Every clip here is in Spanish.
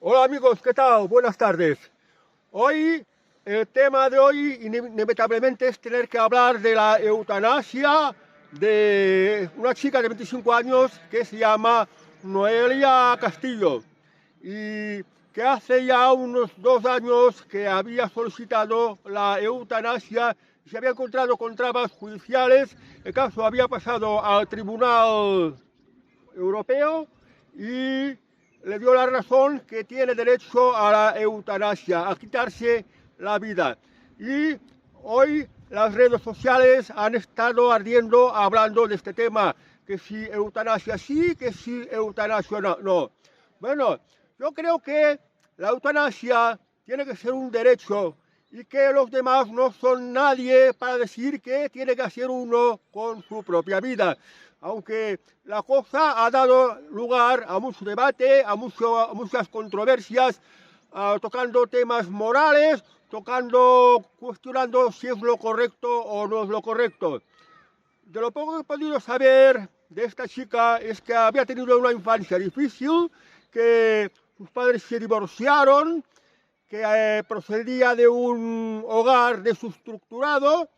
Hola amigos, ¿qué tal? Buenas tardes. Hoy, el tema de hoy inevitablemente es tener que hablar de la eutanasia de una chica de 25 años que se llama Noelia Castillo y que hace ya unos 2 años que había solicitado la eutanasia y se había encontrado con trabas judiciales. El caso había pasado al Tribunal Europeo y le dio la razón que tiene derecho a la eutanasia, a quitarse la vida. Y hoy las redes sociales han estado ardiendo hablando de este tema, que si eutanasia sí, que si eutanasia no. Bueno, yo creo que la eutanasia tiene que ser un derecho y que los demás no son nadie para decir qué tiene que hacer uno con su propia vida. Aunque la cosa ha dado lugar a mucho debate, a muchas controversias, tocando temas morales, cuestionando si es lo correcto o no es lo correcto. De lo poco que he podido saber de esta chica es que había tenido una infancia difícil, que sus padres se divorciaron, que procedía de un hogar desestructurado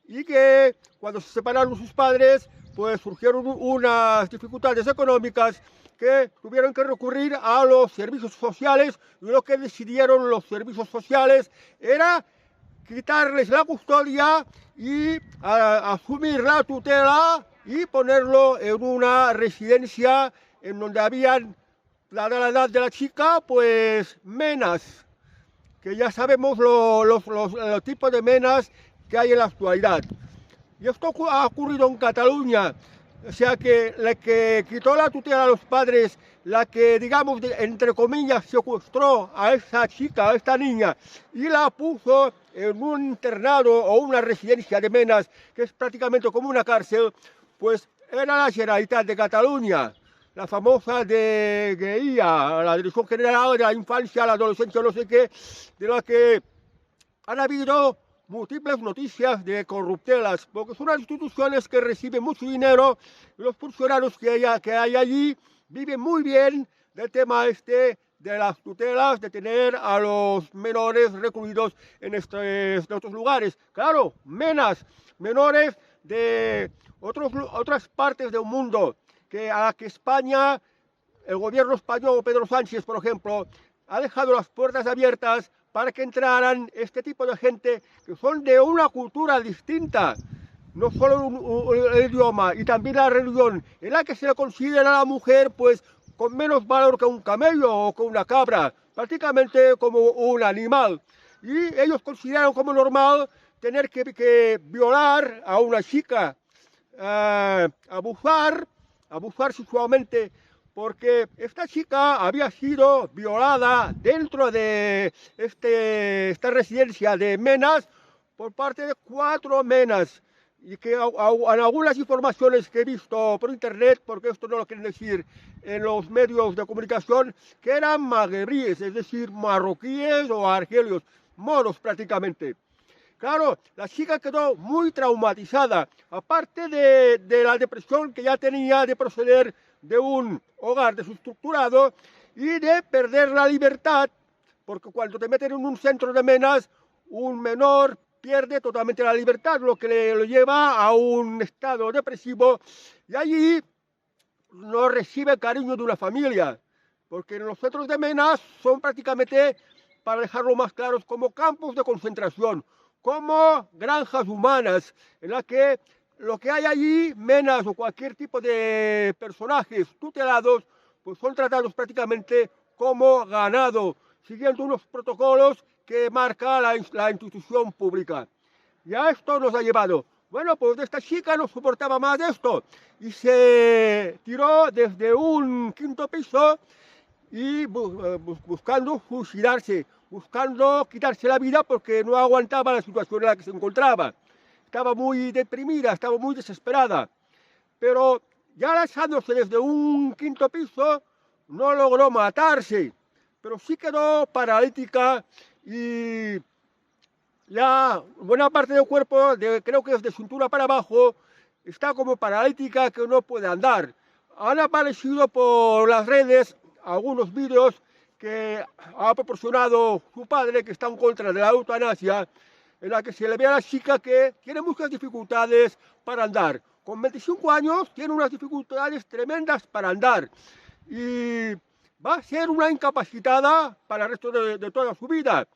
y que cuando se separaron sus padres, pues surgieron unas dificultades económicas que tuvieron que recurrir a los servicios sociales y lo que decidieron los servicios sociales era quitarles la custodia y asumir la tutela y ponerlo en una residencia en donde habían, dada la edad de la chica, pues menas, que ya sabemos los tipos de menas que hay en la actualidad. Y esto ha ocurrido en Cataluña, o sea que la que quitó la tutela a los padres, la que, digamos, entre comillas, secuestró a esa chica, a esta niña, y la puso en un internado o una residencia de menas, que es prácticamente como una cárcel, pues era la Generalitat de Cataluña, la famosa de GEIA, la Dirección General de la Infancia, la Adolescencia, no sé qué, de la que han habido múltiples noticias de corruptelas, porque son unas instituciones que reciben mucho dinero y los funcionarios que hay allí viven muy bien del tema este de las tutelas, de tener a los menores recluidos en estos lugares. Claro, menores de otras partes del mundo, a la que España, el gobierno español, Pedro Sánchez, por ejemplo, ha dejado las puertas abiertas para que entraran este tipo de gente que son de una cultura distinta, no solo el idioma y también la religión, en la que se le considera a la mujer pues con menos valor que un camello o que una cabra, prácticamente como un animal. Y ellos consideran como normal tener que violar a una chica, abusar sexualmente, porque esta chica había sido violada dentro de esta residencia de menas por parte de 4 menas, y que en algunas informaciones que he visto por internet, porque esto no lo quieren decir en los medios de comunicación, que eran magrebíes, es decir, marroquíes o argelios, moros prácticamente. Claro, la chica quedó muy traumatizada, aparte de la depresión que ya tenía de proceder de un hogar desestructurado y de perder la libertad, porque cuando te meten en un centro de menas, un menor pierde totalmente la libertad, lo que lo lleva a un estado depresivo y allí no recibe cariño de una familia, porque los centros de menas son prácticamente, para dejarlo más claro, como campos de concentración, como granjas humanas, en las que lo que hay allí, menas o cualquier tipo de personajes tutelados, pues son tratados prácticamente como ganado, siguiendo unos protocolos que marca la institución pública. Y a esto nos ha llevado. Bueno, pues esta chica no soportaba más de esto y se tiró desde un 5.º piso y buscando suicidarse, buscando quitarse la vida porque no aguantaba la situación en la que se encontraba. Estaba muy deprimida, estaba muy desesperada. Pero ya lanzándose desde un 5.º piso, no logró matarse, pero sí quedó paralítica y la buena parte del cuerpo, creo que es de cintura para abajo, está como paralítica, que no puede andar. Han aparecido por las redes algunos vídeos que ha proporcionado su padre, que está en contra de la eutanasia, en la que se le ve a la chica que tiene muchas dificultades para andar. Con 25 años tiene unas dificultades tremendas para andar y va a ser una incapacitada para el resto de toda su vida.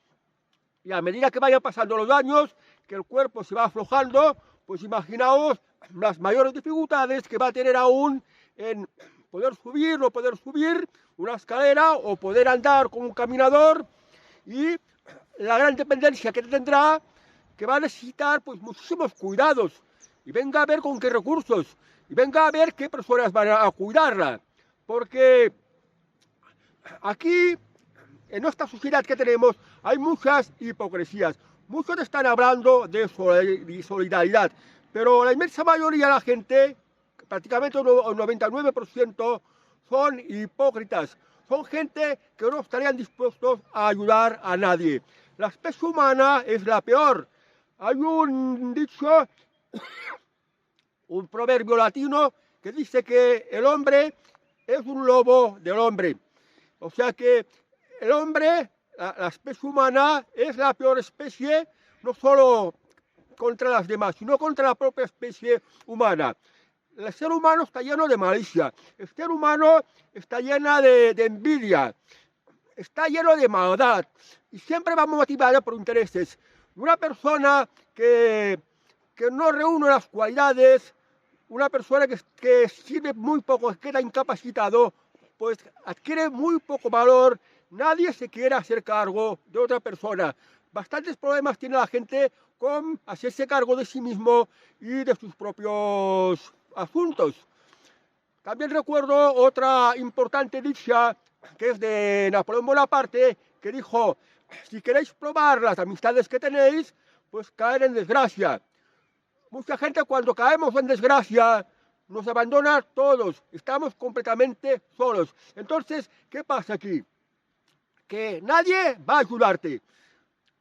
Y a medida que vayan pasando los años, que el cuerpo se va aflojando, pues imaginaos las mayores dificultades que va a tener aún en poder subir, no poder subir una escalera o poder andar con un caminador, y la gran dependencia que tendrá, que va a necesitar pues muchísimos cuidados, y venga a ver con qué recursos, y venga a ver qué personas van a cuidarla, porque aquí, en esta sociedad que tenemos, hay muchas hipocresías. Muchos están hablando de solidaridad, pero la inmensa mayoría de la gente, prácticamente el 99%, son hipócritas. Son gente que no estarían dispuestos a ayudar a nadie. La especie humana es la peor. Hay un dicho, un proverbio latino, que dice que el hombre es un lobo del hombre. O sea que el hombre, la especie humana, es la peor especie, no solo contra las demás, sino contra la propia especie humana. El ser humano está lleno de malicia, el ser humano está lleno de envidia, está lleno de maldad y siempre va motivado por intereses. Una persona que no reúne las cualidades, una persona que sirve muy poco, que queda incapacitado, pues adquiere muy poco valor. Nadie se quiere hacer cargo de otra persona. Bastantes problemas tiene la gente con hacerse cargo de sí mismo y de sus propios asuntos. También recuerdo otra importante dicha, que es de Napoleón Bonaparte, que dijo: si queréis probar las amistades que tenéis, pues caer en desgracia. Mucha gente, cuando caemos en desgracia, nos abandona todos, estamos completamente solos. Entonces, ¿qué pasa aquí? Que nadie va a ayudarte.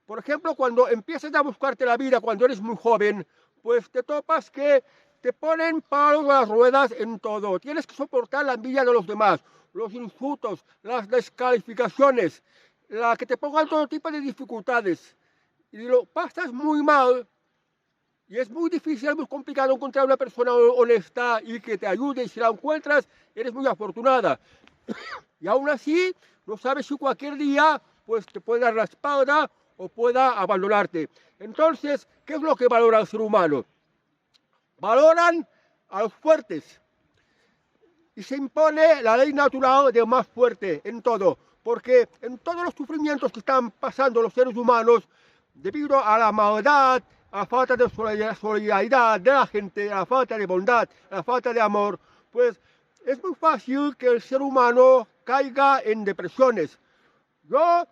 Por ejemplo, cuando empiezas a buscarte la vida, cuando eres muy joven, pues te topas que te ponen palos a las ruedas en todo. Tienes que soportar la envidia de los demás, los insultos, las descalificaciones, que te pongan todo tipo de dificultades. Y lo pasas muy mal. Y es muy difícil, muy complicado encontrar una persona honesta y que te ayude. Y si la encuentras, eres muy afortunada. Y aún así, no sabes si cualquier día pues te puede dar la espalda o pueda abandonarte. Entonces, ¿qué es lo que valora el ser humano? Valoran a los fuertes. Y se impone la ley natural del más fuerte en todo. Porque en todos los sufrimientos que están pasando los seres humanos, debido a la maldad, a la falta de solidaridad de la gente, a la falta de bondad, a la falta de amor, pues es muy fácil que el ser humano caiga en depresiones. Yo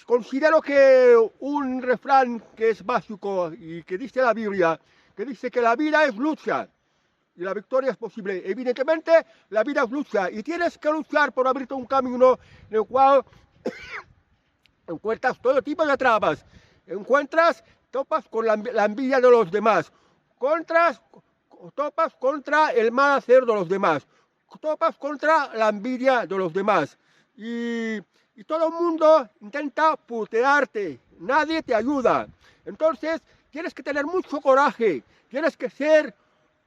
considero que un refrán que es básico y que dice la Biblia, que dice que la vida es lucha y la victoria es posible. Evidentemente, la vida es lucha y tienes que luchar por abrirte un camino en el cual encuentras todo tipo de trabas, topas con la envidia de los demás, topas contra el mal hacer de los demás, topas contra la envidia de los demás. Y todo el mundo intenta putearte, nadie te ayuda. Entonces, tienes que tener mucho coraje, tienes que ser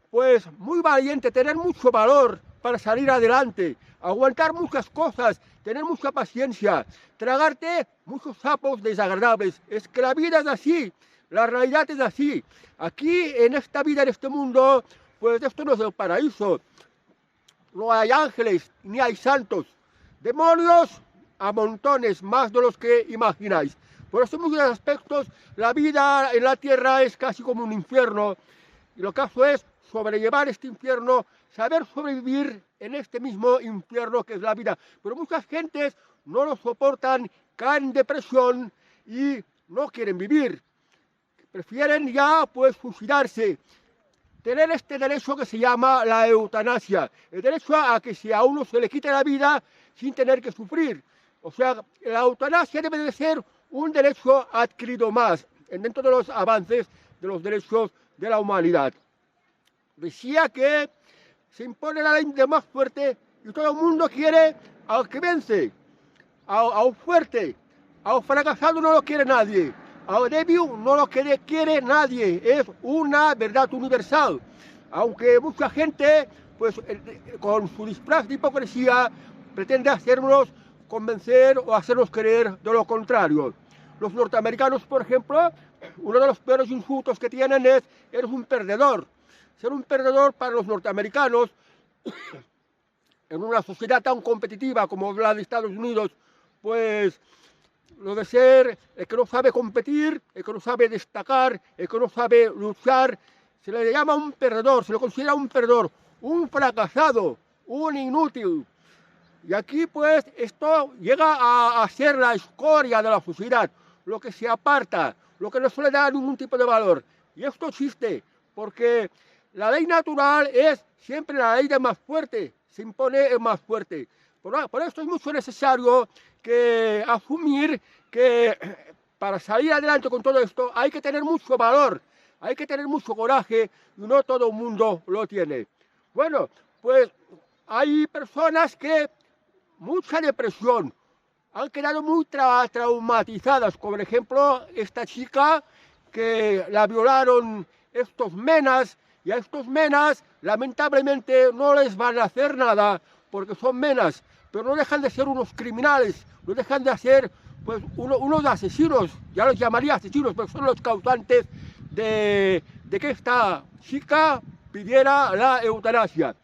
pues muy valiente, tener mucho valor para salir adelante, aguantar muchas cosas, tener mucha paciencia, tragarte muchos sapos desagradables. Es que la vida es así, la realidad es así. Aquí, en esta vida, en este mundo, pues esto no es el paraíso. No hay ángeles, ni hay santos. Demonios a montones, más de los que imagináis. Por eso, en muchos aspectos, la vida en la tierra es casi como un infierno. Y lo caso es sobrellevar este infierno, saber sobrevivir en este mismo infierno que es la vida. Pero muchas gentes no lo soportan, caen en depresión y no quieren vivir. Prefieren ya pues suicidarse. Tener este derecho que se llama la eutanasia. El derecho a que si a uno se le quite la vida sin tener que sufrir. O sea, la eutanasia debe de ser un derecho adquirido más dentro de los avances de los derechos de la humanidad. Decía que se impone la ley de más fuerte y todo el mundo quiere al que vence. a un fuerte, a un fracasado no lo quiere nadie, a un débil no lo quiere nadie, es una verdad universal. Aunque mucha gente, pues con su disfraz de hipocresía, pretende hacernos convencer o hacernos creer de lo contrario. Los norteamericanos, por ejemplo, uno de los peores insultos que tienen es: eres un perdedor. Ser un perdedor para los norteamericanos, en una sociedad tan competitiva como la de Estados Unidos, pues lo de ser el que no sabe competir, el que no sabe destacar, el que no sabe luchar, se le llama un perdedor, se le considera un perdedor, un fracasado, un inútil. Y aquí pues esto llega a ser la escoria de la sociedad, lo que se aparta, lo que no suele dar ningún tipo de valor. Y esto existe porque la ley natural es siempre la ley del más fuerte, se impone el más fuerte. Por esto es mucho necesario que asumir que para salir adelante con todo esto hay que tener mucho valor, hay que tener mucho coraje, y no todo el mundo lo tiene. Bueno, pues hay personas que mucha depresión, han quedado muy traumatizadas, como por ejemplo esta chica que la violaron estos menas, y a estos menas lamentablemente no les van a hacer nada porque son menas, pero no dejan de ser unos criminales, no dejan de ser pues unos asesinos, ya los llamaría asesinos, pero son los causantes de que esta chica pidiera la eutanasia.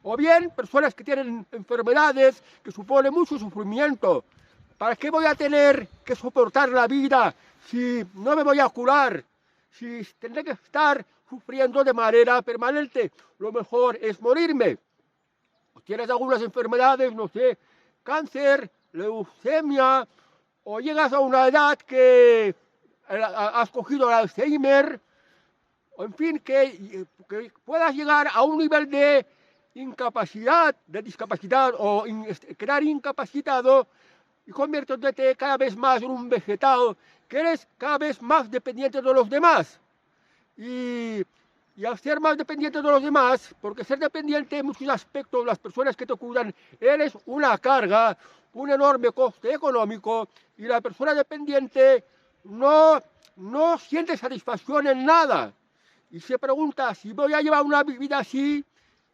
O bien personas que tienen enfermedades que suponen mucho sufrimiento. ¿Para qué voy a tener que soportar la vida si no me voy a curar? Si tendré que estar sufriendo de manera permanente, lo mejor es morirme. Tienes algunas enfermedades, no sé, cáncer, leucemia, o llegas a una edad que has cogido el Alzheimer, o en fin, que puedas llegar a un nivel de incapacidad, de discapacidad, o quedar incapacitado y convirtiéndote cada vez más en un vegetal, que eres cada vez más dependiente de los demás. Y al ser más dependiente de los demás, porque ser dependiente en muchos aspectos, las personas que te cuidan, eres una carga, un enorme coste económico, y la persona dependiente no siente satisfacción en nada. Y se pregunta: si voy a llevar una vida así,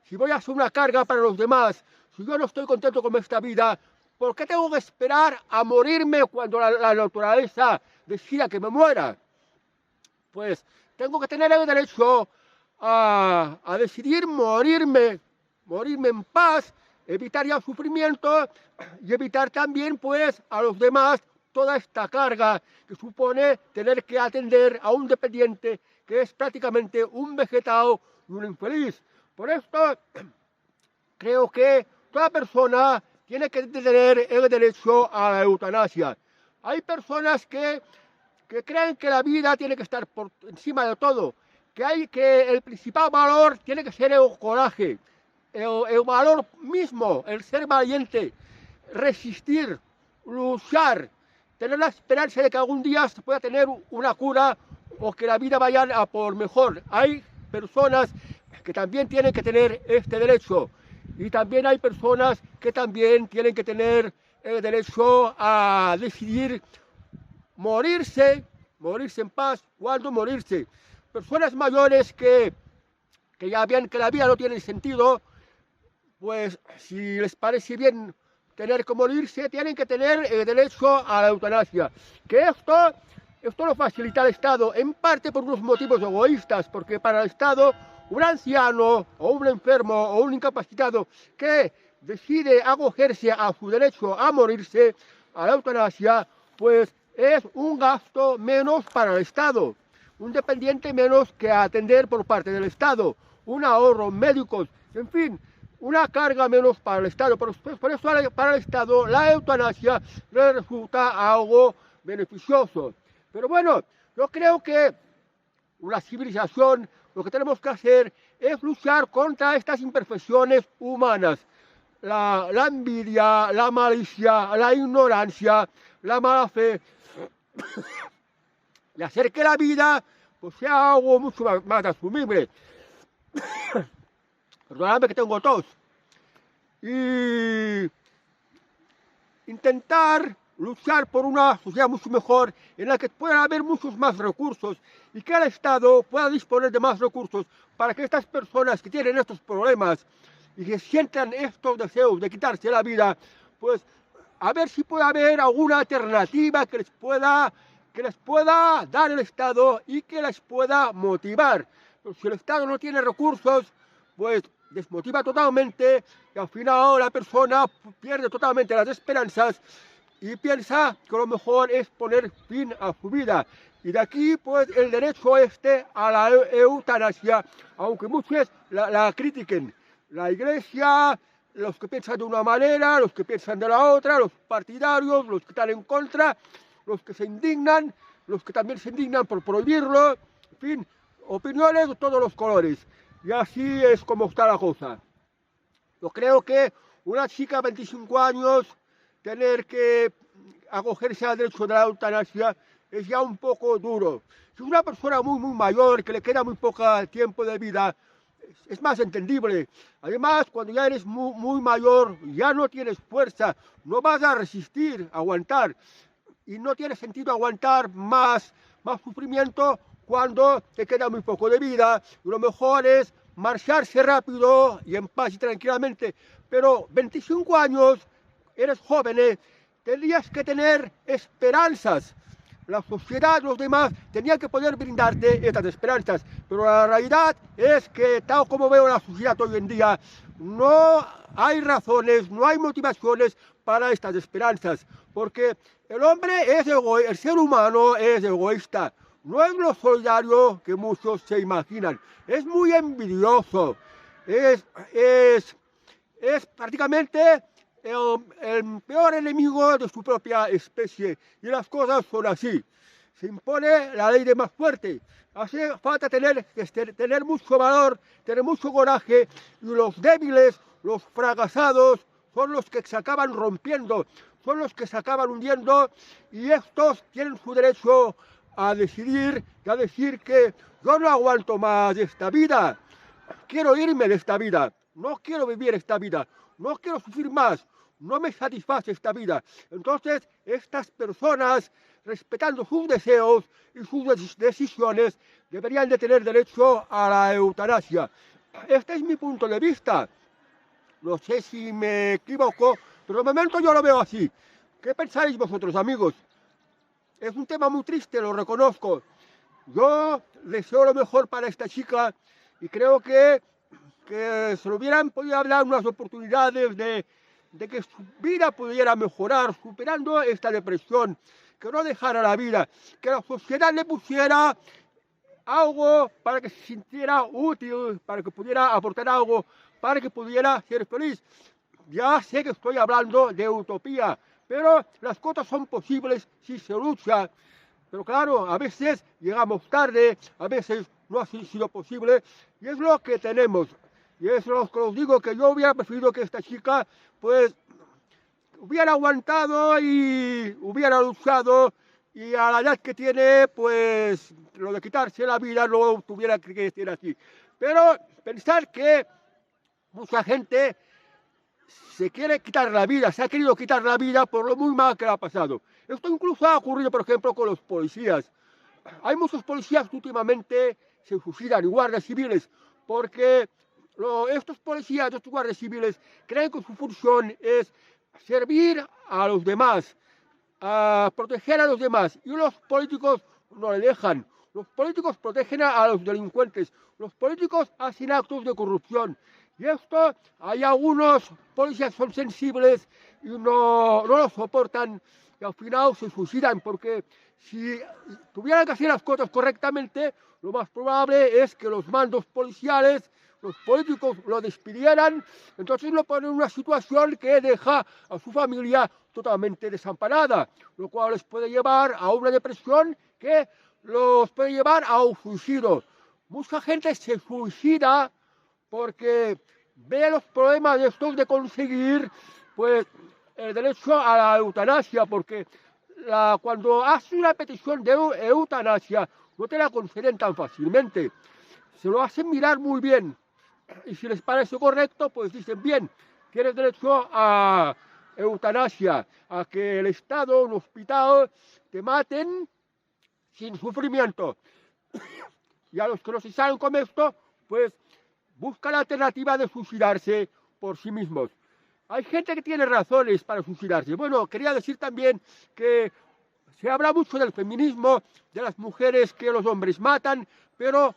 si voy a ser una carga para los demás, si yo no estoy contento con esta vida, ¿por qué tengo que esperar a morirme cuando la naturaleza decida que me muera? Pues tengo que tener el derecho a decidir morirme en paz, evitar ya el sufrimiento y evitar también pues a los demás toda esta carga que supone tener que atender a un dependiente que es prácticamente un vegetal y un infeliz. Por esto creo que toda persona tiene que tener el derecho a la eutanasia. Hay personas que creen que la vida tiene que estar por encima de todo, que el principal valor tiene que ser el coraje, el valor mismo, el ser valiente, resistir, luchar, tener la esperanza de que algún día se pueda tener una cura o que la vida vaya a por mejor. Hay personas que también tienen que tener este derecho, y también hay personas que también tienen que tener el derecho a decidir morirse en paz, cuándo morirse. Personas mayores que ya ven que la vida no tiene sentido, pues si les parece bien tener que morirse, tienen que tener el derecho a la eutanasia. Que esto lo facilita el Estado, en parte por unos motivos egoístas, porque para el Estado un anciano o un enfermo o un incapacitado que decide acogerse a su derecho a morirse, a la eutanasia, pues es un gasto menos para el Estado, un dependiente menos que atender por parte del Estado, un ahorro médicos, en fin, una carga menos para el Estado. Por eso para el Estado la eutanasia le resulta algo beneficioso. Pero bueno, yo creo que una civilización, lo que tenemos que hacer es luchar contra estas imperfecciones humanas. La envidia, la malicia, la ignorancia, la mala fe, y hacer que la vida pues, sea algo mucho más asumible. Perdóname que tengo tos. Y intentar luchar por una sociedad mucho mejor en la que pueda haber muchos más recursos y que el Estado pueda disponer de más recursos para que estas personas que tienen estos problemas y que sientan estos deseos de quitarse la vida, pues a ver si puede haber alguna alternativa que les pueda dar el Estado y que les pueda motivar. Pero si el Estado no tiene recursos, pues desmotiva totalmente y al final la persona pierde totalmente las esperanzas y piensa que lo mejor es poner fin a su vida. Y de aquí, pues, el derecho a la eutanasia, aunque muchos la critiquen. La Iglesia, los que piensan de una manera, los que piensan de la otra, los partidarios, los que están en contra, los que se indignan, los que también se indignan por prohibirlo, en fin, opiniones de todos los colores. Y así es como está la cosa. Yo creo que una chica de 25 años tener que acogerse al derecho de la eutanasia es ya un poco duro. Si es una persona muy mayor, que le queda muy poco tiempo de vida, es más entendible. Además, cuando ya eres muy mayor, ya no tienes fuerza, no vas a resistir, aguantar. Y no tiene sentido aguantar más sufrimiento cuando te queda muy poco de vida. Y lo mejor es marcharse rápido y en paz y tranquilamente. Pero 25 años, eres joven, tendrías que tener esperanzas. La sociedad, los demás, tenían que poder brindarte estas esperanzas. Pero la realidad es que, tal como veo la sociedad hoy en día, no hay razones, no hay motivaciones para estas esperanzas. Porque el hombre es el ser humano es egoísta. No es lo solidario que muchos se imaginan. Es muy envidioso. Es prácticamente el peor enemigo de su propia especie. Y las cosas son así. Se impone la ley de más fuerte. Hace falta tener mucho valor, tener mucho coraje. Y los débiles, los fracasados, son los que se acaban rompiendo, son los que se acaban hundiendo. Y estos tienen su derecho a decidir y a decir que yo no aguanto más esta vida. Quiero irme de esta vida. No quiero vivir esta vida. No quiero sufrir más, no me satisface esta vida. Entonces, estas personas, respetando sus deseos y sus decisiones, deberían de tener derecho a la eutanasia. Este es mi punto de vista. No sé si me equivoco, pero de momento yo lo veo así. ¿Qué pensáis vosotros, amigos? Es un tema muy triste, lo reconozco. Yo deseo lo mejor para esta chica y creo que se le hubieran podido dar unas oportunidades de que su vida pudiera mejorar, superando esta depresión, que no dejara la vida, que la sociedad le pusiera algo para que se sintiera útil, para que pudiera aportar algo, para que pudiera ser feliz. Ya sé que estoy hablando de utopía, pero las cosas son posibles si se lucha. Pero claro, a veces llegamos tarde, a veces no ha sido posible, y es lo que tenemos. Y es lo que os digo, que yo hubiera preferido que esta chica, pues, hubiera aguantado y hubiera luchado, y a la edad que tiene, pues, lo de quitarse la vida no tuviera que ser así. Pero pensar que mucha gente se quiere quitar la vida, se ha querido quitar la vida por lo muy mal que le ha pasado. Esto incluso ha ocurrido, por ejemplo, con los policías. Hay muchos policías que últimamente se suicidan, y guardias civiles, porque estos policías, estos guardias civiles, creen que su función es servir a los demás, a proteger a los demás, y los políticos no le dejan. Los políticos protegen a los delincuentes, los políticos hacen actos de corrupción. Y esto, hay algunos policías que son sensibles y no lo soportan, y al final se suicidan, porque si tuvieran que hacer las cosas correctamente, lo más probable es que los mandos policiales, los políticos lo despidieran, entonces lo ponen en una situación que deja a su familia totalmente desamparada, lo cual les puede llevar a una depresión que los puede llevar a un suicidio. Mucha gente se suicida porque ve los problemas de estos de conseguir, pues, el derecho a la eutanasia, porque cuando haces una petición de eutanasia no te la conceden tan fácilmente. Se lo hacen mirar muy bien. Y si les parece correcto, pues dicen, bien, tienes derecho a eutanasia, a que el Estado, un hospital, te maten sin sufrimiento. Y a los que no se saben con esto, pues buscan la alternativa de suicidarse por sí mismos. Hay gente que tiene razones para suicidarse. Bueno, quería decir también que se habla mucho del feminismo, de las mujeres que los hombres matan, pero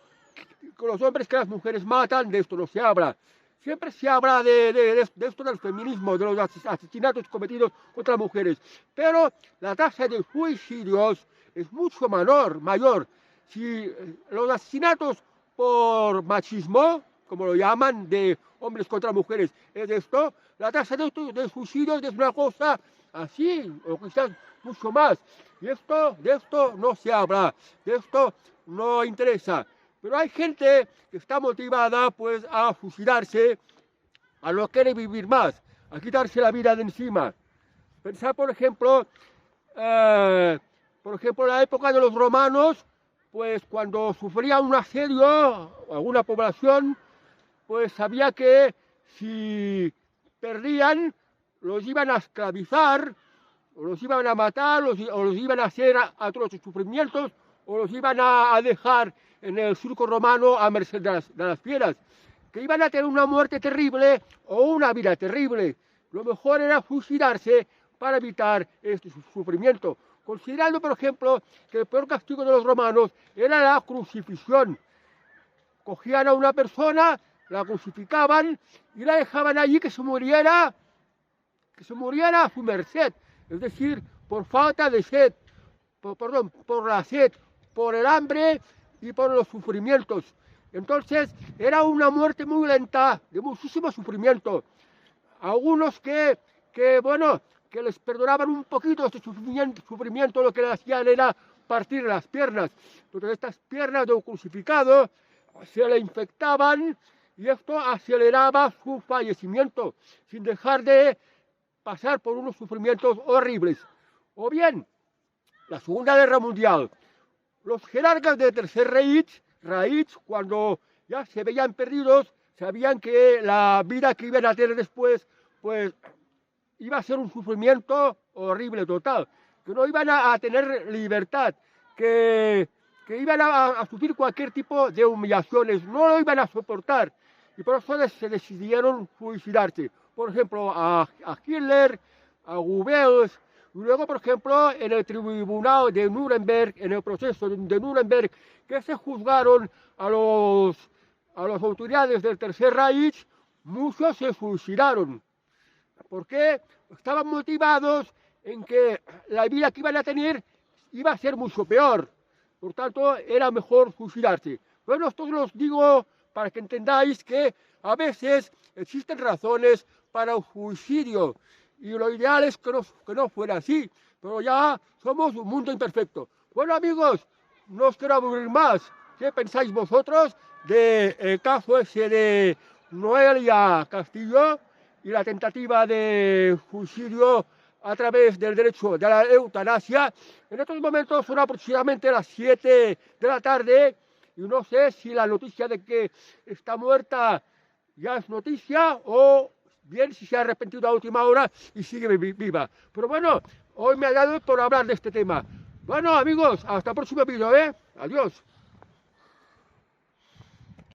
con los hombres que las mujeres matan, de esto no se habla. Siempre se habla de esto del feminismo, de los asesinatos cometidos contra mujeres, pero la tasa de suicidios es mucho mayor. Si los asesinatos por machismo, como lo llaman, de hombres contra mujeres, es esto, la tasa de suicidios es una cosa así, o quizás mucho más. Y de esto no se habla, de esto no interesa. Pero hay gente que está motivada pues a suicidarse, a no querer vivir más, a quitarse la vida de encima. Pensar, por ejemplo, en la época de los romanos, pues cuando sufría un asedio alguna población, pues sabía que si perdían, los iban a esclavizar, o los iban a matar, o los iban a hacer a otros sufrimientos, o los iban a dejar en el circo romano a merced de las fieras, que iban a tener una muerte terrible o una vida terrible. Lo mejor era suicidarse para evitar este sufrimiento. Considerando, por ejemplo, que el peor castigo de los romanos era la crucifixión. Cogían a una persona, la crucificaban y la dejaban allí que se muriera a su merced, es decir, por falta de sed, por la sed, por el hambre y por los sufrimientos. Entonces, era una muerte muy lenta, de muchísimo sufrimiento. Algunos que les perdonaban un poquito este sufrimiento, lo que le hacían era partir las piernas. Entonces, estas piernas de un crucificado se le infectaban y esto aceleraba su fallecimiento, sin dejar de pasar por unos sufrimientos horribles. O bien, la Segunda Guerra Mundial. Los jerarcas del Tercer Reich, cuando ya se veían perdidos, sabían que la vida que iban a tener después, pues iba a ser un sufrimiento horrible, total, que no iban a tener libertad, que iban a sufrir cualquier tipo de humillaciones, no lo iban a soportar, y por eso se decidieron suicidarse. Por ejemplo, a Hitler, a Goebbels, y luego, por ejemplo, en el tribunal de Nuremberg, en el proceso de Nuremberg, que se juzgaron a las autoridades del Tercer Reich, muchos se suicidaron. ¿Por qué? Estaban motivados en que la vida que iban a tener iba a ser mucho peor. Por tanto, era mejor suicidarse. Bueno, esto os lo digo para que entendáis que a veces existen razones para el suicidio. Y lo ideal es que no fuera así, pero ya somos un mundo imperfecto. Bueno, amigos, no os quiero aburrir más. ¿Qué pensáis vosotros del caso ese de Noelia Castillo y la tentativa de suicidio a través del derecho de la eutanasia? En estos momentos son aproximadamente las 7 de la tarde y no sé si la noticia de que está muerta ya es noticia o bien si se ha arrepentido a última hora y sigue viva. Pero bueno, hoy me ha dado por hablar de este tema. Bueno, amigos, hasta el próximo vídeo, Adiós.